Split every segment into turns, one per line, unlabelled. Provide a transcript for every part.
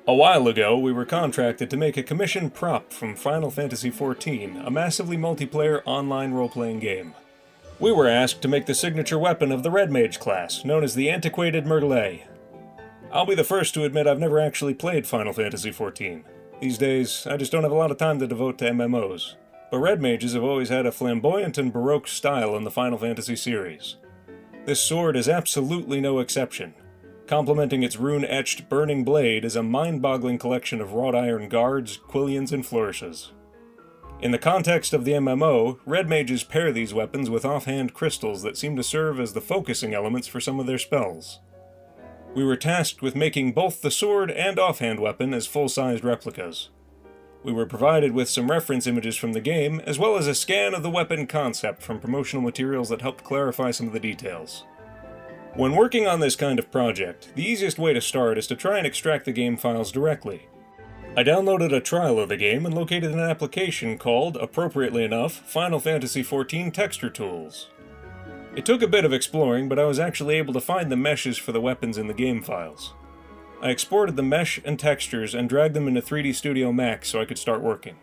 A while ago, we were contracted to make a commissioned prop from Final Fantasy XIV, a massively multiplayer online role-playing game. We were asked to make the signature weapon of the Red Mage class, known as the Antiquated Murgleis. I'll be the first to admit I've never actually played Final Fantasy XIV. These days, I just don't have a lot of time to devote to MMOs. But Red Mages have always had a flamboyant and baroque style in the Final Fantasy series. This sword is absolutely no exception. Complementing its rune-etched burning blade is a mind-boggling collection of wrought iron guards, quillions, and flourishes. In the context of the MMO, Red Mages pair these weapons with offhand crystals that seem to serve as the focusing elements for some of their spells. We were tasked with making both the sword and offhand weapon as full-sized replicas. We were provided with some reference images from the game, as well as a scan of the weapon concept from promotional materials that helped clarify some of the details. When working on this kind of project, the easiest way to start is to try and extract the game files directly. I downloaded a trial of the game and located an application called, appropriately enough, Final Fantasy XIV Texture Tools. It took a bit of exploring, but I was actually able to find the meshes for the weapons in the game files. I exported the mesh and textures and dragged them into 3D Studio Max so I could start working.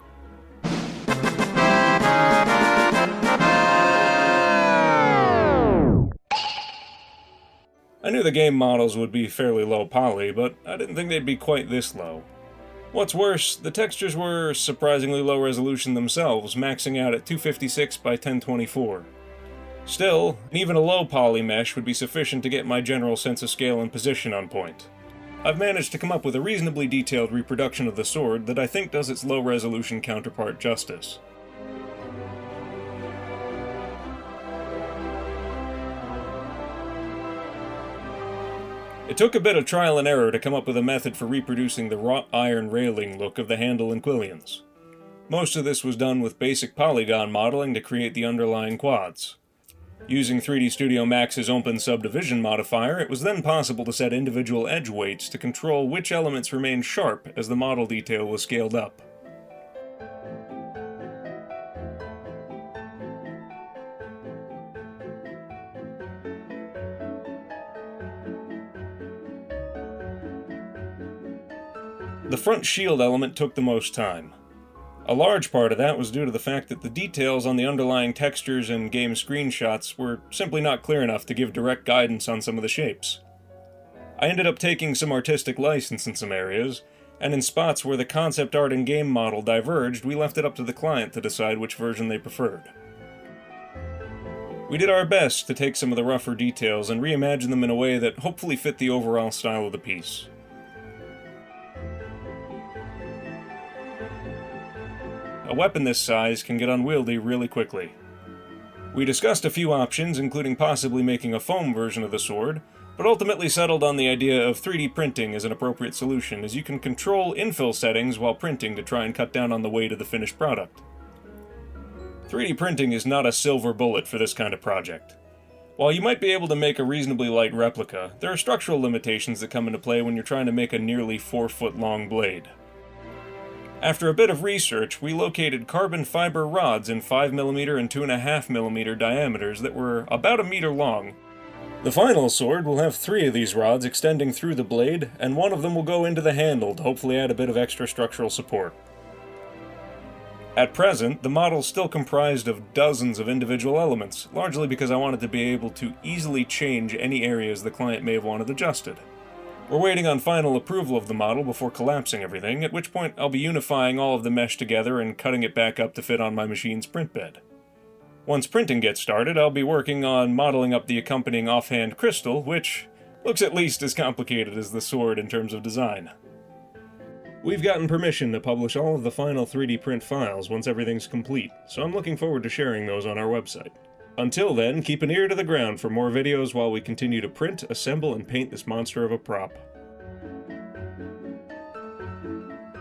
I knew the game models would be fairly low poly, but I didn't think they'd be quite this low. What's worse, the textures were surprisingly low resolution themselves, maxing out at 256 by 1024. Still, even a low poly mesh would be sufficient to get my general sense of scale and position on point. I've managed to come up with a reasonably detailed reproduction of the sword that I think does its low resolution counterpart justice. It took a bit of trial and error to come up with a method for reproducing the wrought iron railing look of the handle and quillions. Most of this was done with basic polygon modeling to create the underlying quads. Using 3D Studio Max's Open Subdivision modifier, it was then possible to set individual edge weights to control which elements remained sharp as the model detail was scaled up. The front shield element took the most time. A large part of that was due to the fact that the details on the underlying textures and game screenshots were simply not clear enough to give direct guidance on some of the shapes. I ended up taking some artistic license in some areas, and in spots where the concept art and game model diverged, we left it up to the client to decide which version they preferred. We did our best to take some of the rougher details and reimagine them in a way that hopefully fit the overall style of the piece. A weapon this size can get unwieldy really quickly. We discussed a few options, including possibly making a foam version of the sword, but ultimately settled on the idea of 3D printing as an appropriate solution, as you can control infill settings while printing to try and cut down on the weight of the finished product. 3D printing is not a silver bullet for this kind of project. While you might be able to make a reasonably light replica, there are structural limitations that come into play when you're trying to make a nearly 4-foot long blade. After a bit of research, we located carbon fiber rods in 5mm and 2.5mm diameters that were about a meter long. The final sword will have 3 of these rods extending through the blade, and one of them will go into the handle to hopefully add a bit of extra structural support. At present, the model is still comprised of dozens of individual elements, largely because I wanted to be able to easily change any areas the client may have wanted adjusted. We're waiting on final approval of the model before collapsing everything, at which point I'll be unifying all of the mesh together and cutting it back up to fit on my machine's print bed. Once printing gets started, I'll be working on modeling up the accompanying offhand crystal, which looks at least as complicated as the sword in terms of design. We've gotten permission to publish all of the final 3D print files once everything's complete, so I'm looking forward to sharing those on our website. Until then, keep an ear to the ground for more videos while we continue to print, assemble, and paint this monster of a prop.